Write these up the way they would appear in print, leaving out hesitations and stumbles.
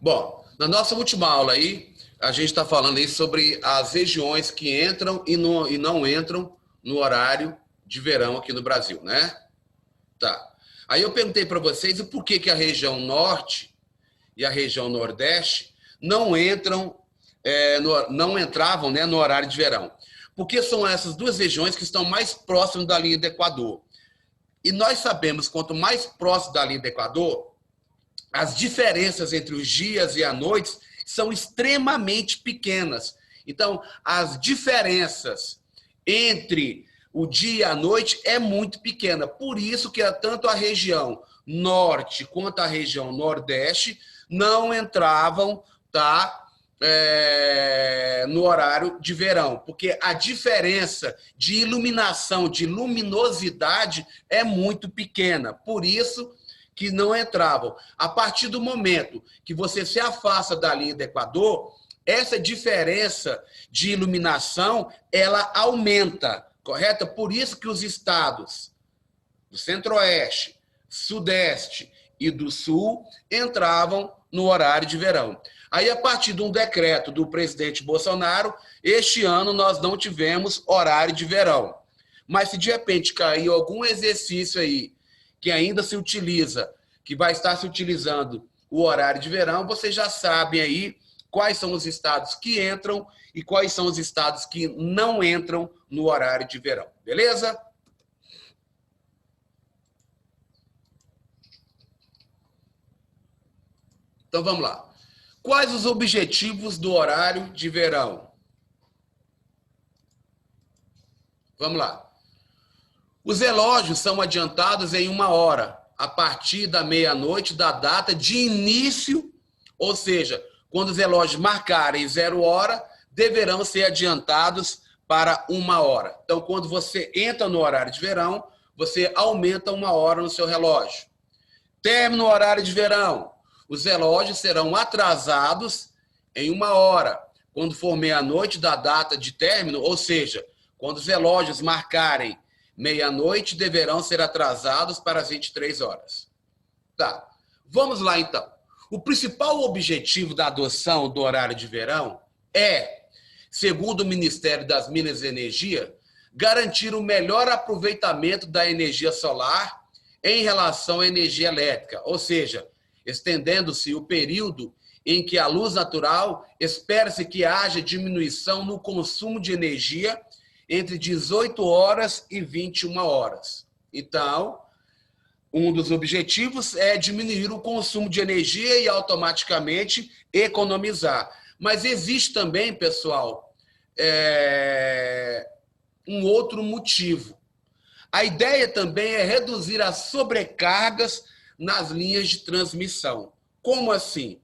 Bom, na nossa última aula aí, a gente está falando aí sobre as regiões que entram e não entram no horário de verão aqui no Brasil, né? Tá. Aí eu perguntei para vocês o porquê que a região norte e a região nordeste não entram, não entravam, né, no horário de verão. Porque são essas duas regiões que estão mais próximas da linha do Equador. E nós sabemos, quanto mais próximo da linha do Equador, as diferenças entre os dias e as noites são extremamente pequenas. Então, as diferenças entre o dia e a noite é muito pequena. Por isso que tanto a região norte quanto a região nordeste não entravam, tá, no horário de verão, porque a diferença de iluminação, de luminosidade é muito pequena. Por isso que não entravam. A partir do momento que você se afasta da linha do Equador, essa diferença de iluminação, ela aumenta, correto? Por isso que os estados do Centro-Oeste, Sudeste e do Sul entravam no horário de verão. Aí, a partir de um decreto do presidente Bolsonaro, este ano nós não tivemos horário de verão. Mas se de repente cair algum exercício aí que ainda se utiliza, que vai estar se utilizando o horário de verão, vocês já sabem aí quais são os estados que entram e quais são os estados que não entram no horário de verão. Beleza? Então vamos lá. Quais os objetivos do horário de verão? Vamos lá. Os relógios são adiantados em 1 hora, a partir da meia-noite da data de início, ou seja, quando os relógios marcarem 0 hora, deverão ser adiantados para 1 hora. Então, quando você entra no horário de verão, você aumenta 1 hora no seu relógio. Término no horário de verão, os relógios serão atrasados em 1 hora, quando for meia-noite da data de término, ou seja, quando os relógios marcarem meia-noite, deverão ser atrasados para as 23 horas. Tá, vamos lá então. O principal objetivo da adoção do horário de verão é, segundo o Ministério das Minas e Energia, garantir o melhor aproveitamento da energia solar em relação à energia elétrica, ou seja, estendendo-se o período em que a luz natural espera-se que haja diminuição no consumo de energia entre 18 horas e 21 horas. Então, um dos objetivos é diminuir o consumo de energia e automaticamente economizar. Mas existe também, pessoal, um outro motivo. A ideia também é reduzir as sobrecargas nas linhas de transmissão. Como assim?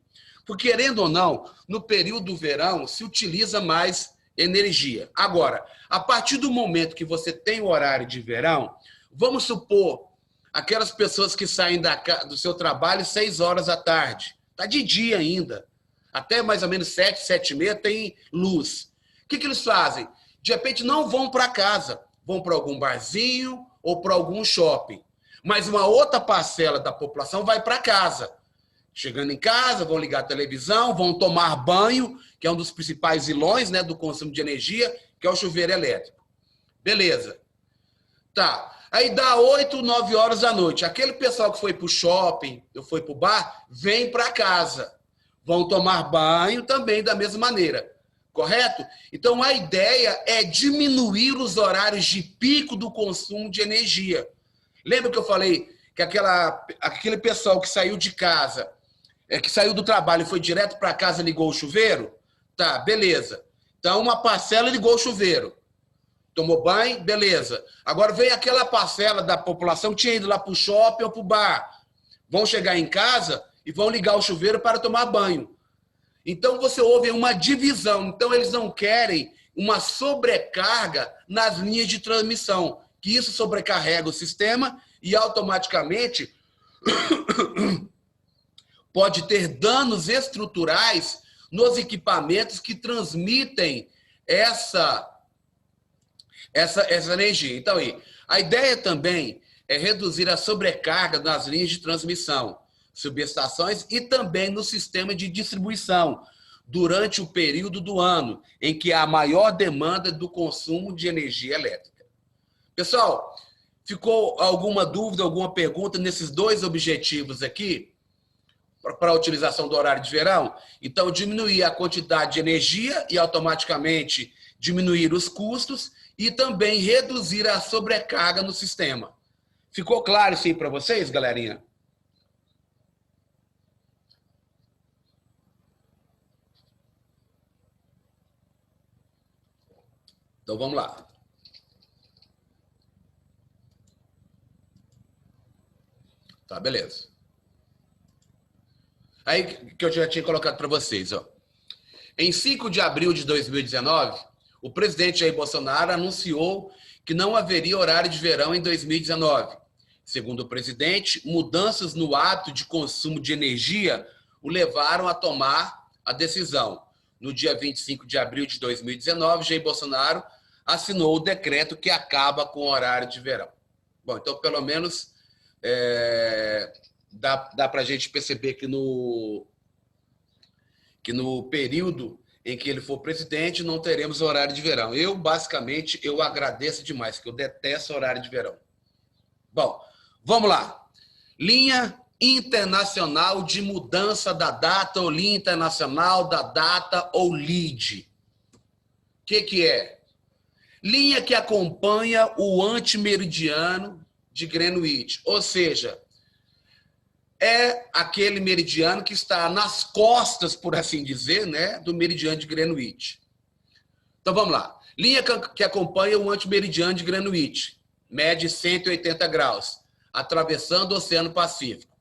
Porque, querendo ou não, no período do verão se utiliza mais energia. Agora, a partir do momento que você tem o horário de verão, vamos supor aquelas pessoas que saem do seu trabalho 6 horas da tarde. Está de dia ainda. Até mais ou menos 7, 7 e meia tem luz. O que eles fazem? De repente não vão para casa. Vão para algum barzinho ou para algum shopping. Mas uma outra parcela da população vai para casa. Chegando em casa, vão ligar a televisão, vão tomar banho, que é um dos principais vilões, né, do consumo de energia, que é o chuveiro elétrico. Beleza. Tá. Aí dá 8, 9 horas da noite. Aquele pessoal que foi para o shopping, ou foi para o bar, vem para casa. Vão tomar banho também da mesma maneira. Correto? Então, a ideia é diminuir os horários de pico do consumo de energia. Lembra que eu falei que aquele pessoal que saiu de casa, que saiu do trabalho e foi direto para casa e ligou o chuveiro? Tá, beleza. Então, uma parcela ligou o chuveiro. Tomou banho, beleza. Agora vem aquela parcela da população que tinha ido lá para o shopping ou para o bar. Vão chegar em casa e vão ligar o chuveiro para tomar banho. Então, você ouve uma divisão. Então, eles não querem uma sobrecarga nas linhas de transmissão, que isso sobrecarrega o sistema e automaticamente pode ter danos estruturais nos equipamentos que transmitem essa energia. Então, aí, a ideia também é reduzir a sobrecarga nas linhas de transmissão. subestações e também no sistema de distribuição, durante o período do ano em que há maior demanda do consumo de energia elétrica. Pessoal, ficou alguma dúvida, alguma pergunta nesses dois objetivos aqui para a utilização do horário de verão? Então, diminuir a quantidade de energia e automaticamente diminuir os custos e também reduzir a sobrecarga no sistema. Ficou claro isso aí para vocês, galerinha? Então, vamos lá. Tá, beleza. Aí que eu já tinha colocado para vocês, ó. Em 5 de abril de 2019, o presidente Jair Bolsonaro anunciou que não haveria horário de verão em 2019. Segundo o presidente, mudanças no hábito de consumo de energia o levaram a tomar a decisão. No dia 25 de abril de 2019, Jair Bolsonaro assinou o decreto que acaba com o horário de verão. Bom, então, pelo menos, dá para a gente perceber que no período em que ele for presidente, não teremos horário de verão. Basicamente, eu agradeço demais, porque eu detesto horário de verão. Bom, vamos lá. Linha internacional de mudança da data ou linha internacional da data ou LID. O que é? Linha que acompanha o antimeridiano de Greenwich, ou seja, é aquele meridiano que está nas costas, por assim dizer, né, do meridiano de Greenwich. Então vamos lá. Linha que acompanha o antimeridiano de Greenwich, mede 180 graus, atravessando o Oceano Pacífico.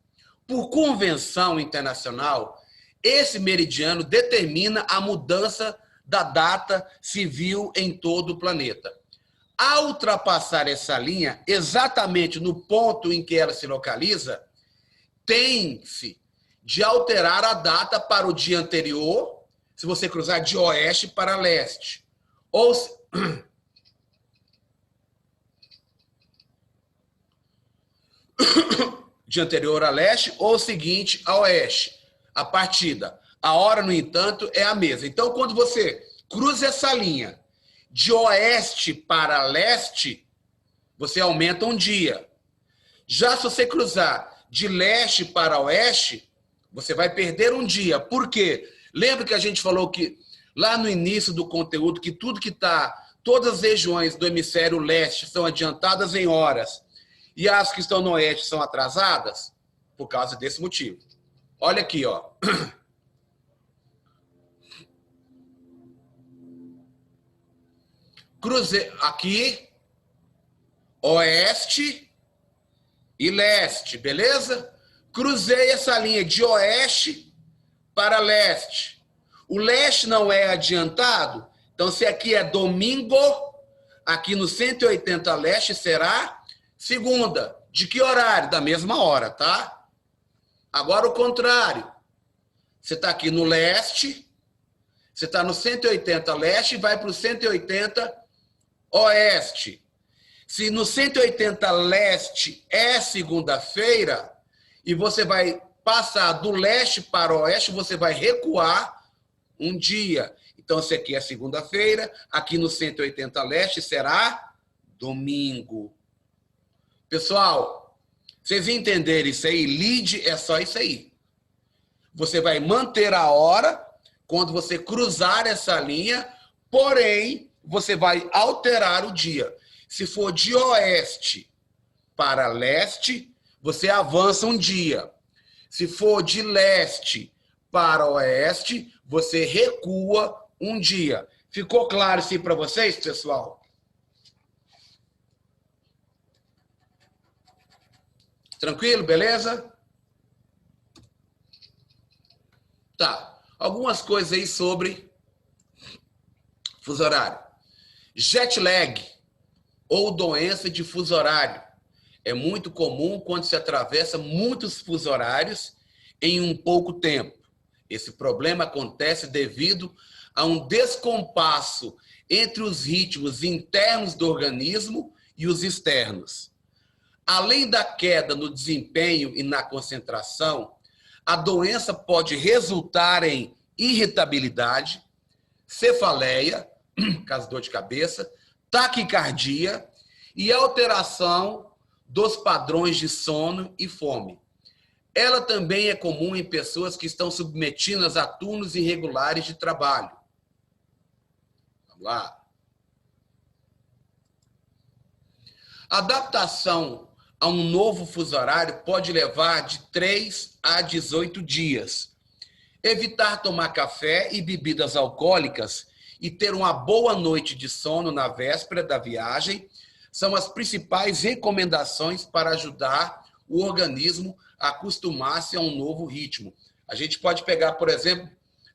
Por convenção internacional, esse meridiano determina a mudança da data civil em todo o planeta. Ao ultrapassar essa linha, exatamente no ponto em que ela se localiza, tem-se de alterar a data para o dia anterior, se você cruzar de oeste para leste. Ou de anterior a leste ou seguinte a oeste. A partida. A hora, no entanto, é a mesma. Então, quando você cruza essa linha de oeste para leste, você aumenta um dia. Já se você cruzar de leste para oeste, você vai perder um dia. Por quê? Lembra que a gente falou que lá no início do conteúdo que tudo que está, todas as regiões do hemisfério leste são adiantadas em horas e as que estão no oeste são atrasadas? Por causa desse motivo. Olha aqui, ó. Cruzei aqui, oeste e leste, beleza? Cruzei essa linha de oeste para leste. O leste não é adiantado, então se aqui é domingo, aqui no 180 leste será segunda. De que horário? Da mesma hora, tá? Agora o contrário. Você está aqui no leste, você está no 180 leste e vai para o 180 oeste. Se no 180 leste é segunda-feira e você vai passar do leste para o oeste, você vai recuar um dia. Então, se aqui é segunda-feira, aqui no 180 leste será domingo. Pessoal, vocês entenderem isso aí? LID é só isso aí. Você vai manter a hora quando você cruzar essa linha, porém, você vai alterar o dia. Se for de oeste para leste, você avança um dia. Se for de leste para oeste, você recua um dia. Ficou claro isso aí para vocês, pessoal? Tranquilo? Beleza? Tá. Algumas coisas aí sobre fuso horário. Jet lag, ou doença de fuso horário. É muito comum quando se atravessa muitos fusos horários em um pouco tempo. Esse problema acontece devido a um descompasso entre os ritmos internos do organismo e os externos. Além da queda no desempenho e na concentração, a doença pode resultar em irritabilidade, cefaleia, caso dor de cabeça, taquicardia e alteração dos padrões de sono e fome. Ela também é comum em pessoas que estão submetidas a turnos irregulares de trabalho. Vamos lá. A adaptação a um novo fuso horário pode levar de 3 a 18 dias. Evitar tomar café e bebidas alcoólicas e ter uma boa noite de sono na véspera da viagem são as principais recomendações para ajudar o organismo a acostumar-se a um novo ritmo. A gente pode pegar, por exemplo,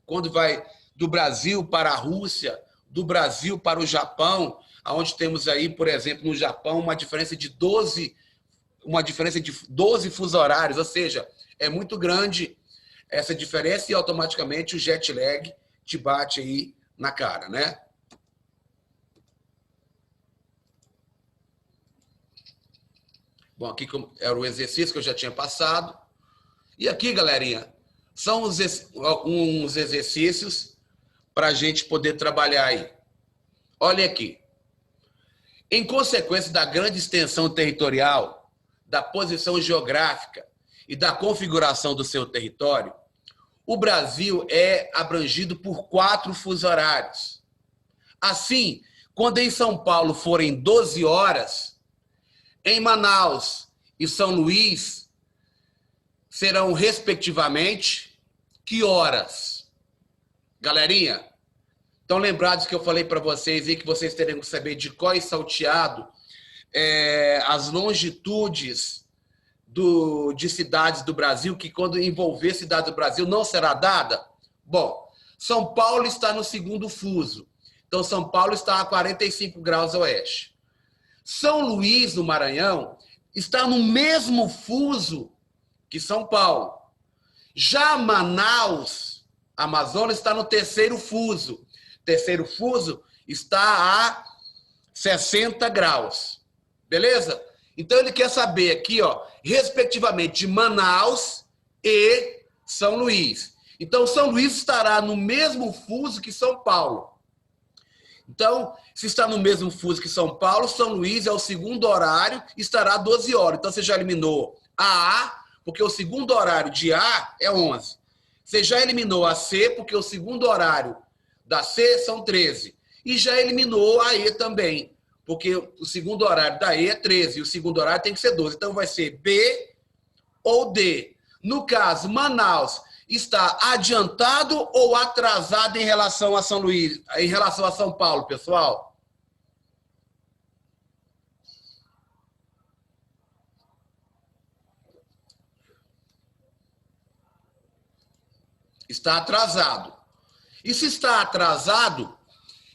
quando vai do Brasil para a Rússia, do Brasil para o Japão, onde temos aí, por exemplo, no Japão, uma diferença de 12 fusos horários, ou seja, é muito grande essa diferença e automaticamente o jet lag te bate aí na cara, né? Bom, aqui era o exercício que eu já tinha passado. E aqui, galerinha, são uns exercícios para a gente poder trabalhar aí. Olha aqui. Em consequência da grande extensão territorial, da posição geográfica e da configuração do seu território, o Brasil é abrangido por 4 fusos horários. Assim, quando em São Paulo forem 12 horas, em Manaus e São Luís serão, respectivamente, que horas? Galerinha, estão lembrados que eu falei para vocês aí que vocês terem que saber de cor e salteado as longitudes de cidades do Brasil, que quando envolver cidades do Brasil não será dada? Bom, São Paulo está no segundo fuso. Então, São Paulo está a 45 graus oeste. São Luís, no Maranhão, está no mesmo fuso que São Paulo. Já Manaus, Amazonas, está no terceiro fuso. Terceiro fuso está a 60 graus. Beleza? Então, ele quer saber aqui, ó, respectivamente, de Manaus e São Luís. Então, São Luís estará no mesmo fuso que São Paulo. Então, se está no mesmo fuso que São Paulo, São Luís é o segundo horário, estará 12 horas. Então, você já eliminou a A, porque o segundo horário de A é 11. Você já eliminou a C, porque o segundo horário da C são 13. E já eliminou a E também, porque o segundo horário da E é 13 e o segundo horário tem que ser 12. Então, vai ser B ou D. No caso, Manaus está adiantado ou atrasado em relação a São Luís, em relação a São Paulo, pessoal? Está atrasado. E se está atrasado,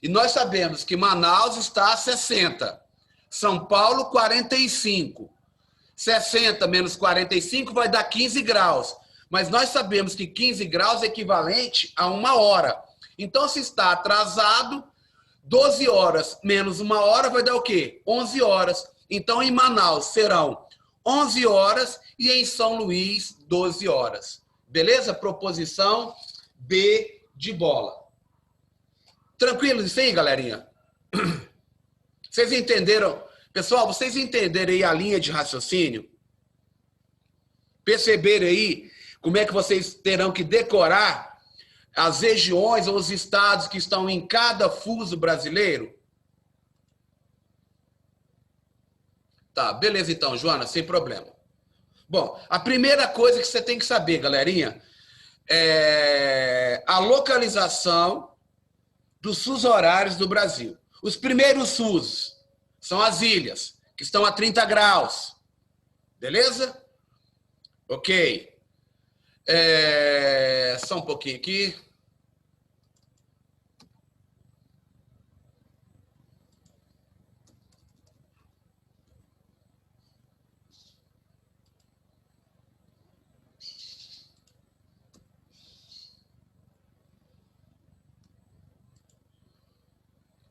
e nós sabemos que Manaus está a 60, São Paulo 45. 60 menos 45 vai dar 15 graus. Mas nós sabemos que 15 graus é equivalente a 1 hora. Então, se está atrasado, 12 horas menos 1 hora vai dar o quê? 11 horas. Então, em Manaus serão 11 horas e em São Luís, 12 horas. Beleza? Proposição B de bola. Tranquilo isso aí, galerinha? Vocês entenderam? Pessoal, vocês entenderam aí a linha de raciocínio? Perceberam aí como é que vocês terão que decorar as regiões ou os estados que estão em cada fuso brasileiro? Tá, beleza então, Joana, sem problema. Bom, a primeira coisa que você tem que saber, galerinha, é a localização dos fusos horários do Brasil. Os primeiros fusos são as ilhas, que estão a 30 graus. Beleza? Ok. Só um pouquinho aqui.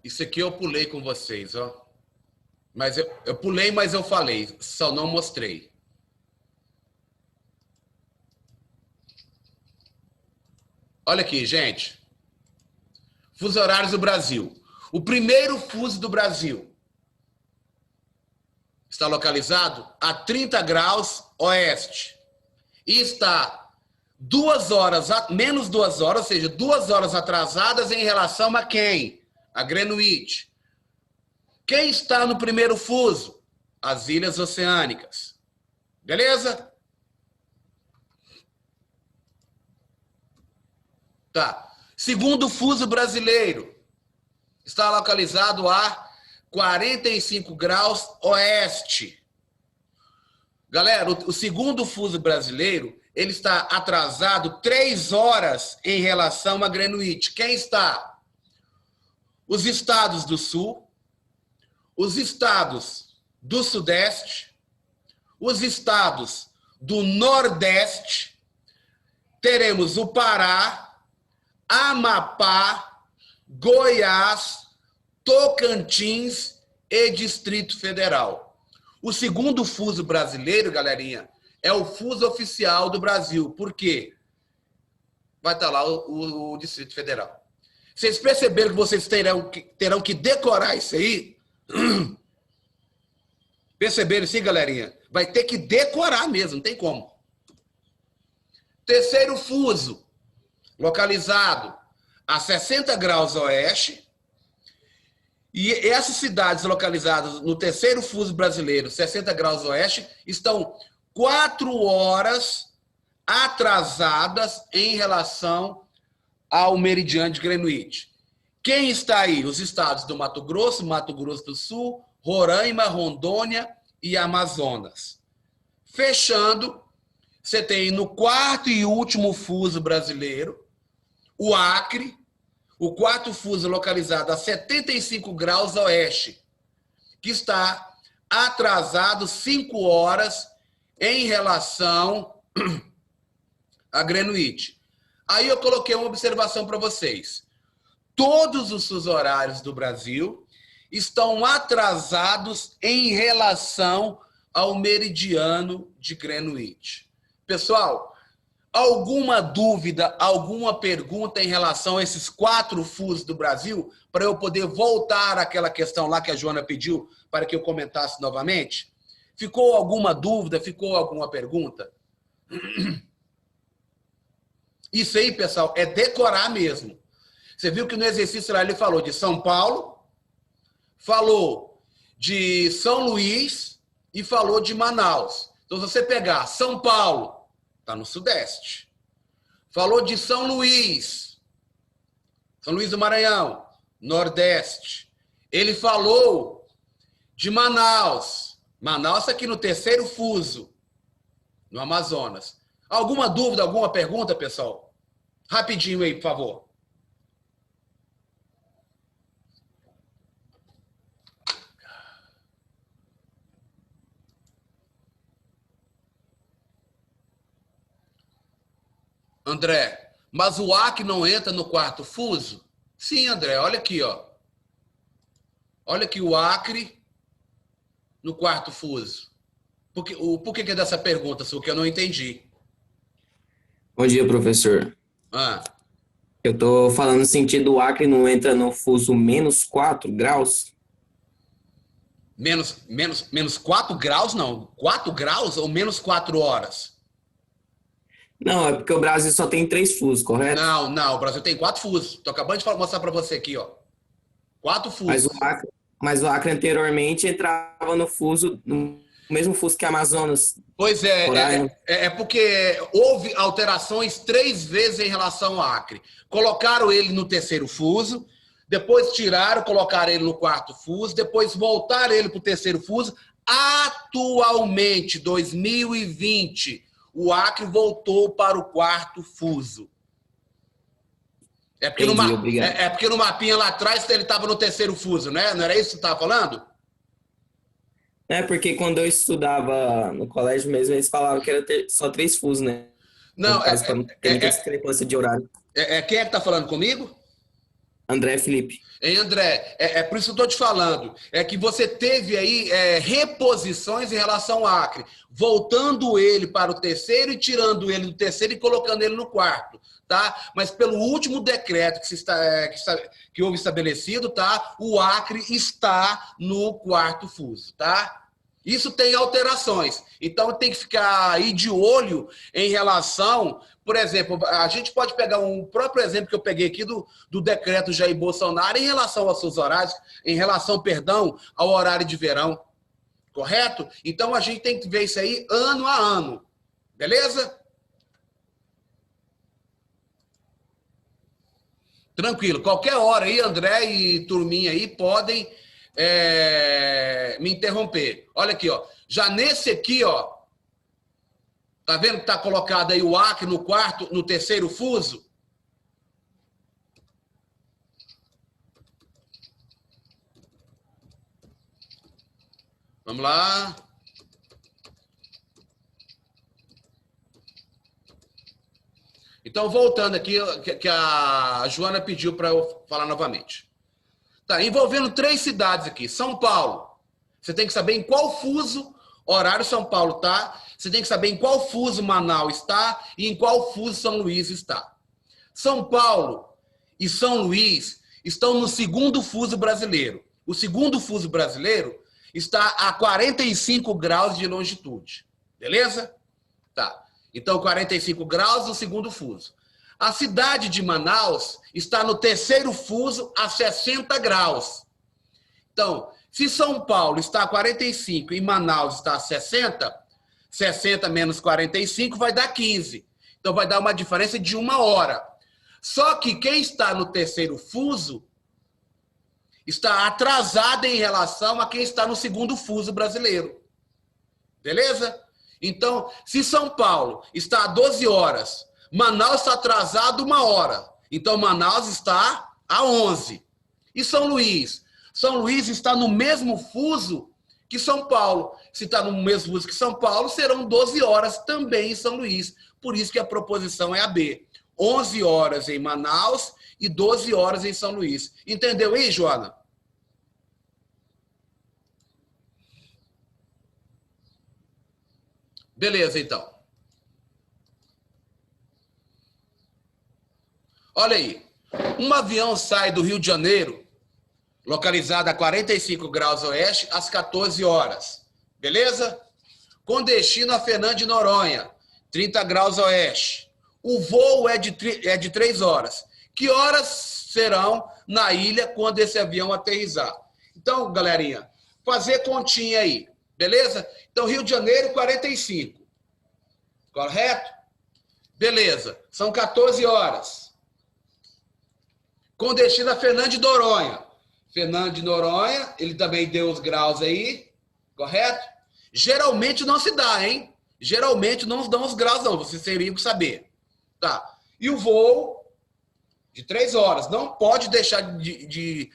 Isso aqui eu pulei com vocês, ó. Mas eu pulei, mas eu falei, só não mostrei. Olha aqui, gente. Fuso horários do Brasil. O primeiro fuso do Brasil está localizado a 30 graus oeste. E está 2 horas, menos 2 horas, ou seja, 2 horas atrasadas em relação a quem? A Greenwich. Quem está no primeiro fuso? As ilhas oceânicas. Beleza? Tá. Segundo fuso brasileiro, está localizado a 45 graus oeste. Galera, o segundo fuso brasileiro, ele está atrasado 3 horas em relação a Greenwich. Quem está? Os estados do sul, os estados do sudeste, os estados do nordeste, teremos o Pará, Amapá, Goiás, Tocantins e Distrito Federal. O segundo fuso brasileiro, galerinha, é o fuso oficial do Brasil. Por quê? Vai estar lá o Distrito Federal. Vocês perceberam que vocês terão que decorar isso aí? Perceberam sim, galerinha? Vai ter que decorar mesmo, não tem como. Terceiro fuso, localizado a 60 graus oeste. E essas cidades localizadas no terceiro fuso brasileiro, 60 graus oeste, estão 4 horas atrasadas em relação ao meridiano de Greenwich. Quem está aí? Os estados do Mato Grosso do Sul, Roraima, Rondônia e Amazonas. Fechando, você tem no quarto e último fuso brasileiro, o Acre, o quarto fuso localizado a 75 graus oeste, que está atrasado 5 horas em relação a Greenwich. Aí eu coloquei uma observação para vocês. Todos os fusos horários do Brasil estão atrasados em relação ao meridiano de Greenwich. Pessoal, alguma dúvida, alguma pergunta em relação a esses 4 fusos do Brasil, para eu poder voltar àquela questão lá que a Joana pediu para que eu comentasse novamente? Ficou alguma dúvida? Ficou alguma pergunta? Isso aí, pessoal, é decorar mesmo. Você viu que no exercício lá ele falou de São Paulo, falou de São Luís e falou de Manaus. Então, se você pegar São Paulo, está no sudeste. Falou de São Luís do Maranhão, nordeste. Ele falou de Manaus. Manaus aqui no terceiro fuso, no Amazonas. Alguma dúvida, alguma pergunta, pessoal? Rapidinho aí, por favor. André, mas o Acre não entra no quarto fuso? Sim, André, olha aqui, ó. Olha aqui o Acre no quarto fuso. Por que é dessa pergunta, Su, que eu não entendi? Bom dia, professor. Ah, Eu tô falando no sentido do Acre não entra no fuso menos 4 graus? menos 4 graus, não. 4 graus ou menos 4 horas? Não, é porque o Brasil só tem 3 fusos, correto? Não, o Brasil tem 4 fusos. Estou acabando de mostrar para você aqui, ó. 4 Mas o fusos. Acre, mas o Acre anteriormente entrava no mesmo fuso que Amazonas, Pois é, Roraima. é porque houve alterações 3 vezes em relação ao Acre. Colocaram ele no terceiro fuso, depois tiraram, colocaram ele no quarto fuso, depois voltaram ele para o terceiro fuso. Atualmente, 2020, o Acre voltou para o quarto fuso. Entendi, obrigado. É porque no mapinha lá atrás ele estava no terceiro fuso, né? Não era isso que você estava falando? É porque quando eu estudava no colégio mesmo, eles falavam que era só 3 fusos, né? No Não, caso, para não ter muita discrepância de horário. quem é que está falando comigo? André Felipe. Hein, André? É por isso que eu estou te falando. É que você teve aí reposições em relação ao Acre, voltando ele para o terceiro e tirando ele do terceiro e colocando ele no quarto, tá? Mas pelo último decreto que houve estabelecido, tá? O Acre está no quarto fuso, tá? Isso tem alterações. Então tem que ficar aí de olho em relação, por exemplo, a gente pode pegar um próprio exemplo que eu peguei aqui do decreto Jair Bolsonaro em relação aos seus horários, em relação, perdão, ao horário de verão. Correto? Então a gente tem que ver isso aí ano a ano. Beleza? Tranquilo. Qualquer hora aí, André e turminha aí podem me interromper. Olha aqui, ó. Já nesse aqui, ó. Tá vendo que tá colocado aí o Acre no quarto, no terceiro fuso? Vamos lá. Então, voltando aqui, que a Joana pediu para eu falar novamente. Tá, envolvendo 3 cidades aqui. São Paulo. Você tem que saber em qual fuso horário São Paulo está. Você tem que saber em qual fuso Manaus está e em qual fuso São Luís está. São Paulo e São Luís estão no segundo fuso brasileiro. O segundo fuso brasileiro está a 45 graus de longitude. Beleza? Tá. Então, 45 graus no segundo fuso. A cidade de Manaus está no terceiro fuso a 60 graus. Então, se São Paulo está a 45 e Manaus está a 60, 60 menos 45 vai dar 15. Então, vai dar uma diferença de 1 hora. Só que quem está no terceiro fuso está atrasado em relação a quem está no segundo fuso brasileiro. Beleza? Então, se São Paulo está a 12 horas, Manaus está atrasado 1 hora. Então, Manaus está a 11. E São Luís? São Luís está no mesmo fuso que São Paulo. Se está no mesmo fuso que São Paulo, serão 12 horas também em São Luís. Por isso que a proposição é a B. 11 horas em Manaus e 12 horas em São Luís. Entendeu aí, Joana? Beleza, então. Olha aí. Um avião sai do Rio de Janeiro, localizado a 45 graus oeste, às 14 horas. Beleza? Com destino a Fernando de Noronha, 30 graus oeste. O voo é de 3 horas. Que horas serão na ilha quando esse avião aterrissar? Então, galerinha, fazer continha aí. Beleza? Então, Rio de Janeiro, 45. Correto? Beleza. São 14 horas. Com destino a Fernando de Noronha. Fernando de Noronha, ele também deu os graus aí. Correto? Geralmente não se dá, hein? Geralmente não se dão os graus, não. Vocês teriam que saber. Tá. E o voo de 3 horas. Não pode deixar de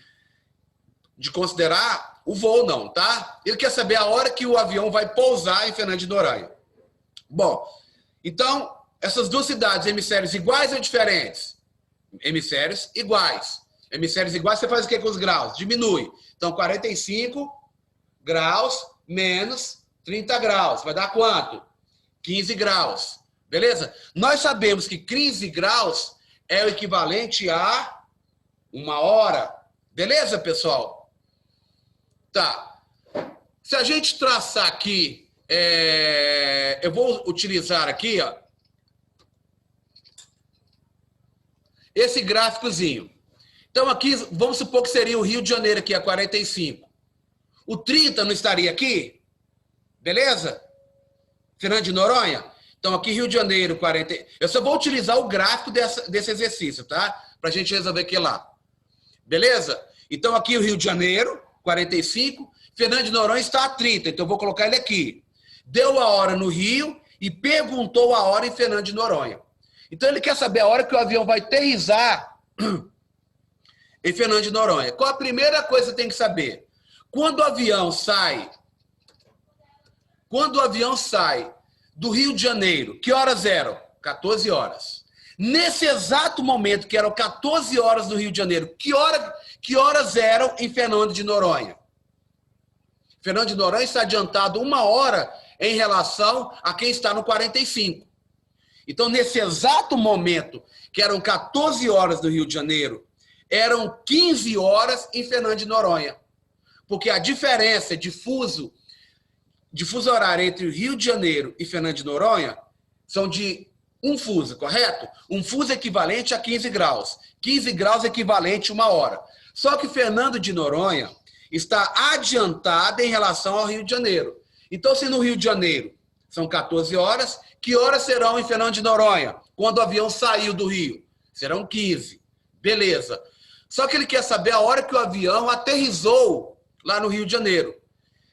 considerar o voo, não, tá? Ele quer saber a hora que o avião vai pousar em Fernando de Noronha. Bom, então, essas 2 cidades, hemisférios iguais ou diferentes? Hemisférios iguais. Hemisférios iguais, você faz o que com os graus? Diminui. Então, 45 graus menos 30 graus. Vai dar quanto? 15 graus. Beleza? Nós sabemos que 15 graus é o equivalente a 1 hora. Beleza, pessoal? Tá. Se a gente traçar aqui, eu vou utilizar aqui, ó, esse gráficozinho. Então, aqui, vamos supor que seria o Rio de Janeiro aqui, a 45. O 30 não estaria aqui? Beleza? Fernando de Noronha? Então, aqui Rio de Janeiro, 40. Eu só vou utilizar o gráfico desse exercício, tá? Pra gente resolver aqui lá. Beleza? Então, aqui o Rio de Janeiro, 45. Fernando de Noronha está a 30. Então, eu vou colocar ele aqui. Deu a hora no Rio e perguntou a hora em Fernando de Noronha. Então, ele quer saber a hora que o avião vai aterrissar em Fernando de Noronha. Qual a primeira coisa que você tem que saber? Quando o avião sai do Rio de Janeiro, que horas eram? 14 horas. Nesse exato momento, que eram 14 horas no Rio de Janeiro, que horas eram em Fernando de Noronha? Fernando de Noronha está adiantado 1 hora em relação a quem está no 45. Então, nesse exato momento, que eram 14 horas no Rio de Janeiro, eram 15 horas em Fernando de Noronha. Porque a diferença de fuso horário entre o Rio de Janeiro e Fernando de Noronha são de um fuso, correto? Um fuso equivalente a 15 graus. 15 graus equivalente a 1 hora. Só que Fernando de Noronha está adiantada em relação ao Rio de Janeiro. Então, se no Rio de Janeiro são 14 horas, que horas serão em Fernando de Noronha, quando o avião saiu do Rio? Serão 15. Beleza. Só que ele quer saber a hora que o avião aterrissou lá no Rio de Janeiro.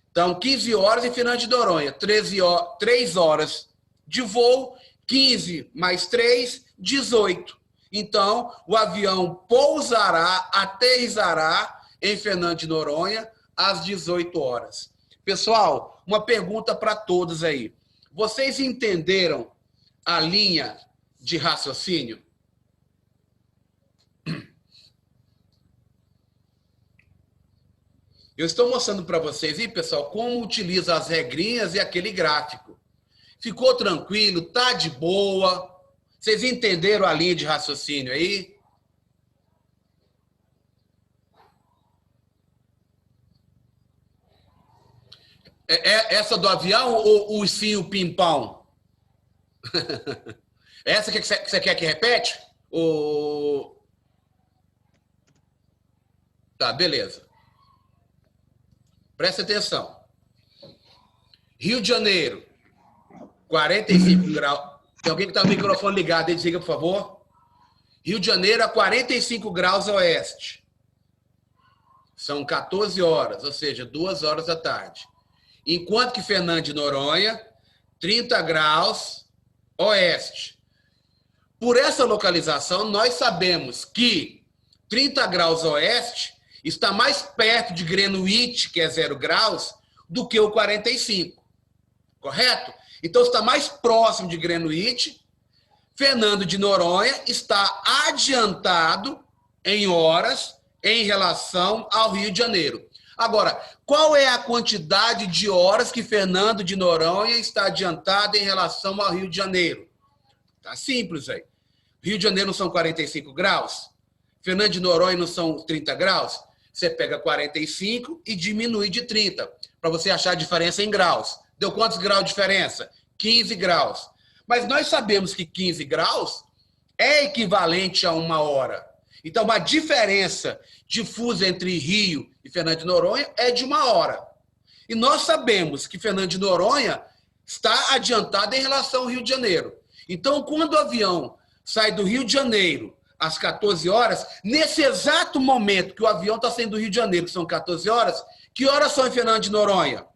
Então, 15 horas em Fernando de Noronha, 3 horas de voo, 15 mais 3, 18. Então, o avião pousará, aterrissará em Fernando de Noronha às 18 horas. Pessoal, uma pergunta para todos aí. Vocês entenderam a linha de raciocínio? Eu estou mostrando para vocês aí, pessoal, como utiliza as regrinhas e aquele gráfico. Ficou tranquilo? Tá de boa? Vocês entenderam a linha de raciocínio aí? É essa do avião ou o ursinho pimpão? Essa que você quer que repete? Tá, beleza. Presta atenção. Rio de Janeiro, 45 graus. Tem alguém que está com o microfone ligado aí? Desliga, por favor. Rio de Janeiro a 45 graus oeste. São 14 horas, ou seja, 2 horas da tarde. Enquanto que Fernando de Noronha, 30 graus oeste. Por essa localização, nós sabemos que 30 graus oeste está mais perto de Greenwich, que é 0 graus, do que o 45. Correto? Então, está mais próximo de Greenwich. Fernando de Noronha está adiantado em horas em relação ao Rio de Janeiro. Agora, qual é a quantidade de horas que Fernando de Noronha está adiantado em relação ao Rio de Janeiro? Tá simples aí. Rio de Janeiro não são 45 graus? Fernando de Noronha não são 30 graus? Você pega 45 e diminui de 30, para você achar a diferença em graus. Deu quantos graus de diferença? 15 graus. Mas nós sabemos que 15 graus é equivalente a 1 hora. Então, a diferença de fuso entre Rio e Fernando de Noronha é de 1 hora. E nós sabemos que Fernando de Noronha está adiantado em relação ao Rio de Janeiro. Então, quando o avião sai do Rio de Janeiro às 14 horas, nesse exato momento que o avião está saindo do Rio de Janeiro, que são 14 horas, que horas são em Fernando de Noronha?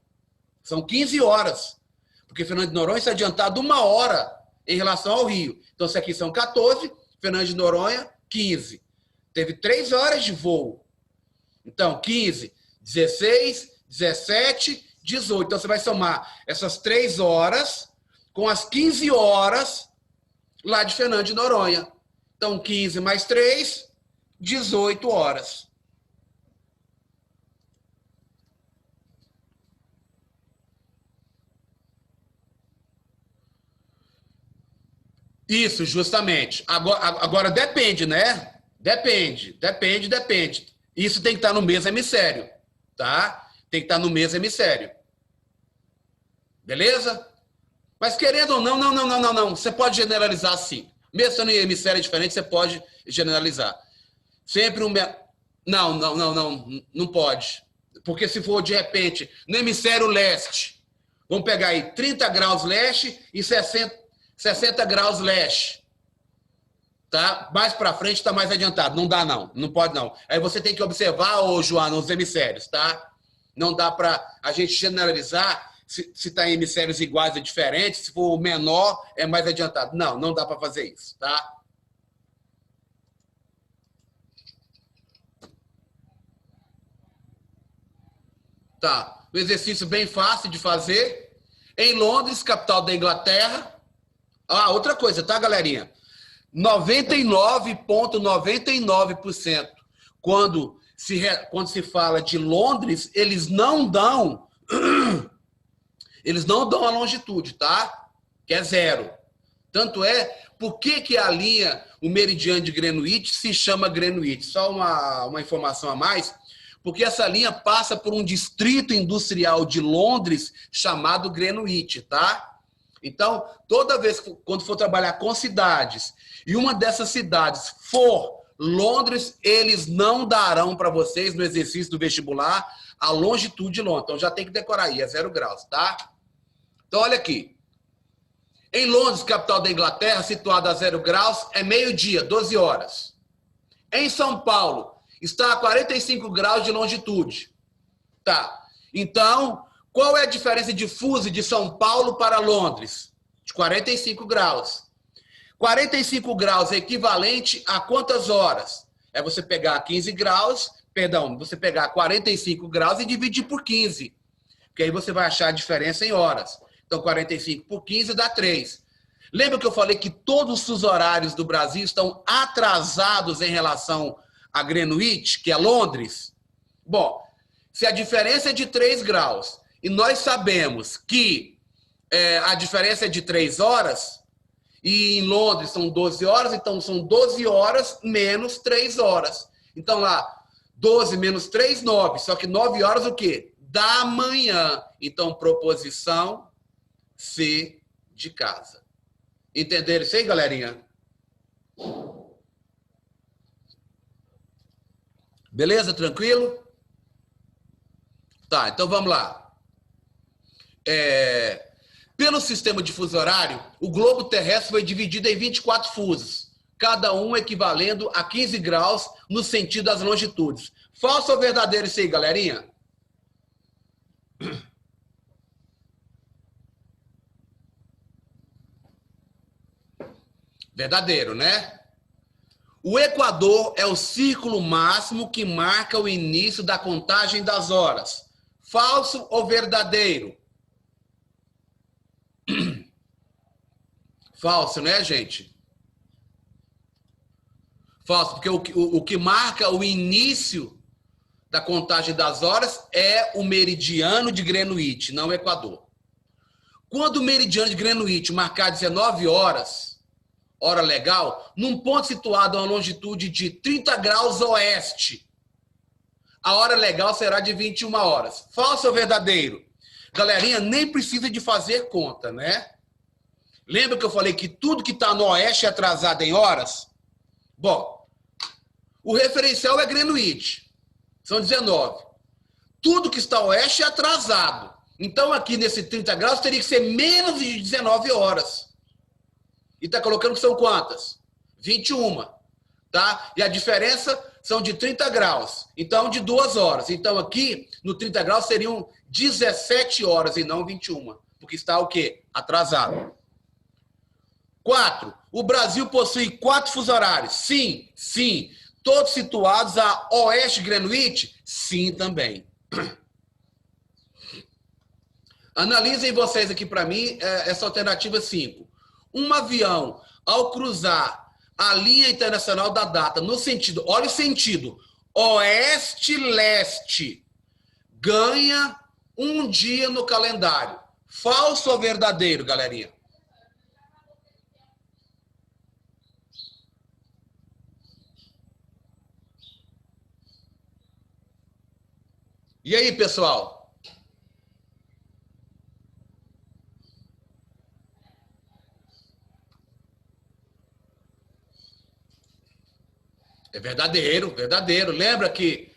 São 15 horas. Porque Fernando de Noronha está adiantado 1 hora em relação ao Rio. Então, se aqui são 14, Fernando de Noronha, 15. Teve 3 horas de voo. Então, 15, 16, 17, 18. Então, você vai somar essas 3 horas com as 15 horas lá de Fernando de Noronha. Então, 15 mais 3, 18 horas. Isso, justamente. Agora depende, né? Depende. Isso tem que estar no mesmo hemisfério, tá? Tem que estar no mesmo hemisfério. Beleza? Mas querendo ou não, não. Você pode generalizar sim. Mesmo sendo em hemisfério diferente, você pode generalizar. Sempre um... Não pode. Porque se for, de repente, no hemisfério leste, vamos pegar aí 30 graus leste e 60 graus leste. Tá? Mais para frente está mais adiantado. Não dá, não. Não pode, não. Aí você tem que observar, ô Joana, os hemisférios, tá? Não dá para a gente generalizar se está em hemisférios iguais ou diferentes. Se for menor, é mais adiantado. Não dá para fazer isso, tá? Tá. Um exercício bem fácil de fazer. Em Londres, capital da Inglaterra. Ah, outra coisa, tá, galerinha? 99,99%. Quando se fala de Londres, eles não dão a longitude, tá? Que é 0. Tanto é, por que a linha, o meridiano de Greenwich se chama Greenwich? Só uma informação a mais, porque essa linha passa por um distrito industrial de Londres chamado Greenwich, tá? Então, toda vez quando for trabalhar com cidades e uma dessas cidades for Londres, eles não darão para vocês no exercício do vestibular a longitude de Londres. Então, já tem que decorar aí, é 0 graus, tá? Então, olha aqui. Em Londres, capital da Inglaterra, situada a 0 graus, é meio-dia, 12 horas. Em São Paulo, está a 45 graus de longitude. Tá. Então, qual é a diferença de fuso de São Paulo para Londres? De 45 graus. 45 graus é equivalente a quantas horas? É você pegar 15 graus, perdão, você pegar 45 graus e dividir por 15. Porque aí você vai achar a diferença em horas. Então, 45 por 15 dá 3. Lembra que eu falei que todos os horários do Brasil estão atrasados em relação a Greenwich, que é Londres? Bom, se a diferença é de 3 graus e nós sabemos que a diferença é de 3 horas, e em Londres são 12 horas, então são 12 horas menos 3 horas. Então lá, 12 menos 3, 9. Só que 9 horas o quê? Da manhã. Então, proposição C de casa. Entenderam isso aí, galerinha? Beleza? Tranquilo? Tá, então vamos lá. Pelo sistema de fuso horário, o globo terrestre foi dividido em 24 fusos, cada um equivalendo a 15 graus no sentido das longitudes. Falso ou verdadeiro isso aí, galerinha? Verdadeiro, né? O Equador é o círculo máximo que marca o início da contagem das horas. Falso ou verdadeiro? Falso, né, gente? Falso, porque o que marca o início da contagem das horas é o meridiano de Greenwich, não o Equador. Quando o meridiano de Greenwich marcar 19 horas, hora legal, num ponto situado a uma longitude de 30 graus oeste, a hora legal será de 21 horas. Falso ou verdadeiro? Galerinha, nem precisa de fazer conta, né? Lembra que eu falei que tudo que está no oeste é atrasado em horas? Bom, o referencial é Greenwich. São 19. Tudo que está oeste é atrasado. Então, aqui nesse 30 graus, teria que ser menos de 19 horas. E está colocando que são quantas? 21. Tá? E a diferença são de 30 graus. Então, de 2 horas. Então, aqui, no 30 graus, seriam 17 horas e não 21. Porque está o quê? Atrasado. 4. O Brasil possui 4 fusos horários. Sim, sim. Todos situados a oeste de Greenwich? Sim, também. Analisem vocês aqui para mim essa alternativa 5. Um avião, ao cruzar a linha internacional da data no sentido, olha o sentido, oeste-leste, ganha um dia no calendário. Falso ou verdadeiro, galerinha? E aí, pessoal? É verdadeiro, verdadeiro. Lembra que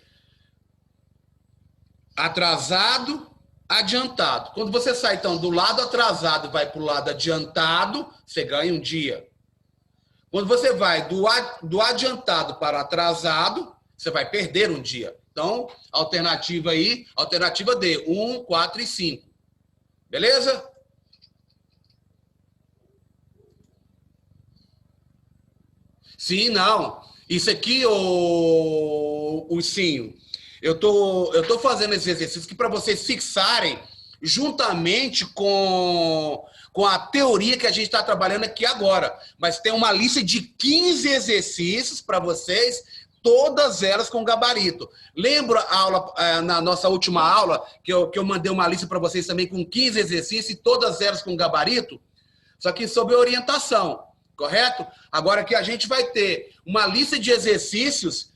atrasado, adiantado. Quando você sai, então, do lado atrasado e vai para o lado adiantado, você ganha um dia. Quando você vai do adiantado para o atrasado, você vai perder um dia. Então, alternativa aí, alternativa D, 1, 4 e 5. Beleza? Sim, não. Isso aqui, o Ursinho, eu tô fazendo esse exercício que para vocês fixarem juntamente com a teoria que a gente está trabalhando aqui agora. Mas tem uma lista de 15 exercícios para vocês, todas elas com gabarito. Lembra a aula, na nossa última aula, que eu mandei uma lista para vocês também com 15 exercícios e todas elas com gabarito? Só que sob orientação, correto? Agora que a gente vai ter uma lista de exercícios,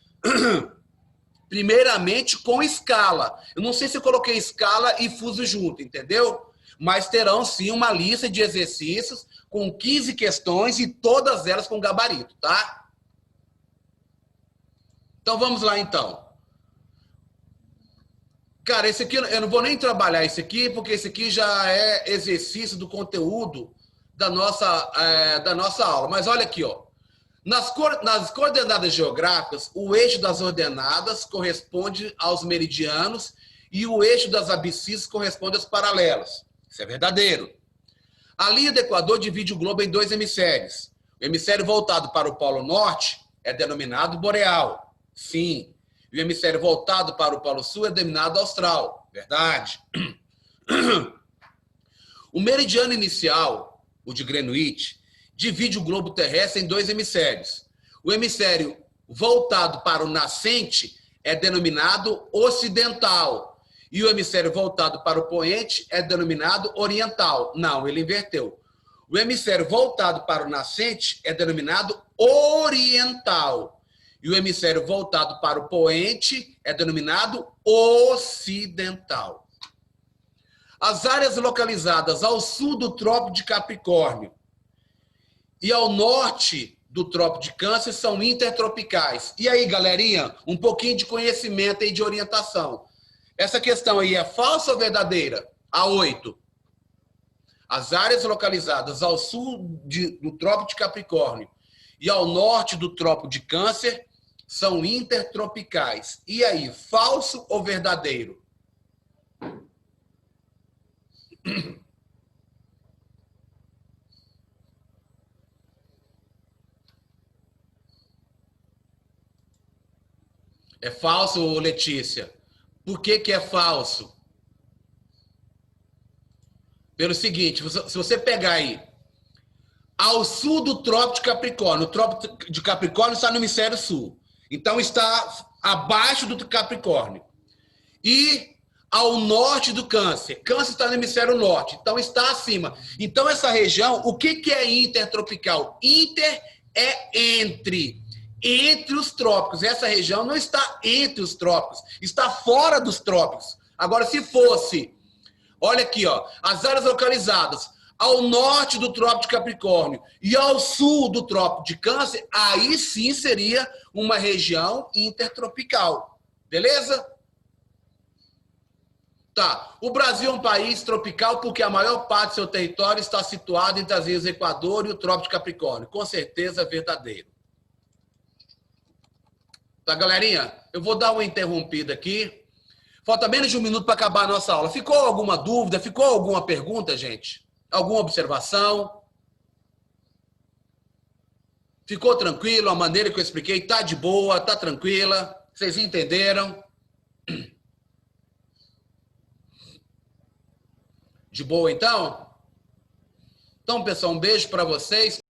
primeiramente com escala. Eu não sei se eu coloquei escala e fuso junto, entendeu? Mas terão sim uma lista de exercícios com 15 questões e todas elas com gabarito, tá? Então vamos lá então. Cara, esse aqui eu não vou nem trabalhar esse aqui, porque esse aqui já é exercício do conteúdo da nossa aula. Mas olha aqui, ó. Nas coordenadas geográficas, o eixo das ordenadas corresponde aos meridianos e o eixo das abscissas corresponde aos paralelos. Isso é verdadeiro. A linha do Equador divide o globo em dois hemisférios. O hemisfério voltado para o Polo Norte é denominado boreal. Sim. E o hemisfério voltado para o Polo Sul é denominado austral. Verdade. O meridiano inicial, o de Greenwich, divide o globo terrestre em dois hemisférios. O hemisfério voltado para o nascente é denominado ocidental. E o hemisfério voltado para o poente é denominado oriental. Não, ele inverteu. O hemisfério voltado para o nascente é denominado oriental. E o hemisfério voltado para o poente é denominado ocidental. As áreas localizadas ao sul do Trópico de Capricórnio e ao norte do Trópico de Câncer são intertropicais. E aí, galerinha, um pouquinho de conhecimento e de orientação. Essa questão aí é falsa ou verdadeira? A 8. As áreas localizadas ao sul do Trópico de Capricórnio e ao norte do Trópico de Câncer são intertropicais. E aí, falso ou verdadeiro? É falso, Letícia? Por que é falso? Pelo seguinte, se você pegar aí, ao sul do Trópico de Capricórnio, o Trópico de Capricórnio está no hemisfério sul. Então, está abaixo do Capricórnio. E ao norte do Câncer. Câncer está no hemisfério norte, então está acima. Então, essa região, o que é intertropical? Inter é entre os trópicos. Essa região não está entre os trópicos, está fora dos trópicos. Agora, se fosse, olha aqui, ó, as áreas localizadas ao norte do Trópico de Capricórnio e ao sul do Trópico de Câncer, aí sim seria uma região intertropical. Beleza? Tá. O Brasil é um país tropical porque a maior parte do seu território está situado entre as ilhas do Equador e o Trópico de Capricórnio. Com certeza, verdadeiro. Tá, galerinha? Eu vou dar uma interrompida aqui. Falta menos de um minuto para acabar a nossa aula. Ficou alguma dúvida? Ficou alguma pergunta, gente? Alguma observação? Ficou tranquilo? A maneira que eu expliquei tá de boa, tá tranquila? Vocês entenderam? De boa, então? Então, pessoal, um beijo para vocês.